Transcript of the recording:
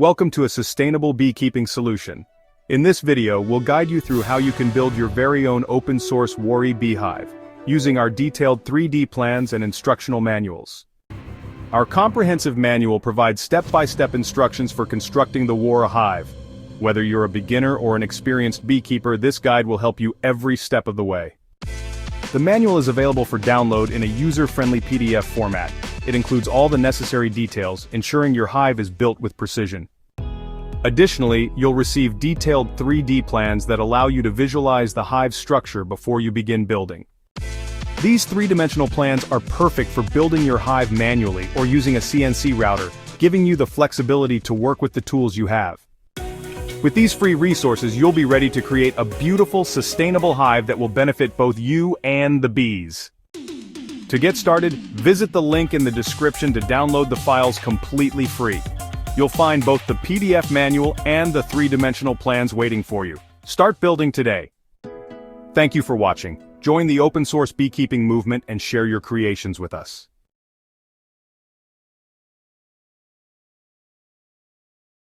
Welcome to a sustainable beekeeping solution. In this video, we'll guide you through how you can build your very own open-source Warré Beehive, using our detailed 3D plans and instructional manuals. Our comprehensive manual provides step-by-step instructions for constructing the Warré Hive. Whether you're a beginner or an experienced beekeeper, this guide will help you every step of the way. The manual is available for download in a user-friendly PDF format. It includes all the necessary details, ensuring your hive is built with precision. Additionally, you'll receive detailed 3D plans that allow you to visualize the hive's structure before you begin building. These three-dimensional plans are perfect for building your hive manually or using a CNC router, giving you the flexibility to work with the tools you have. With these free resources, you'll be ready to create a beautiful, sustainable hive that will benefit both you and the bees. To get started, visit the link in the description to download the files completely free. You'll find both the PDF manual and the three-dimensional plans waiting for you. Start building today. Thank you for watching. Join the open-source beekeeping movement and share your creations with us.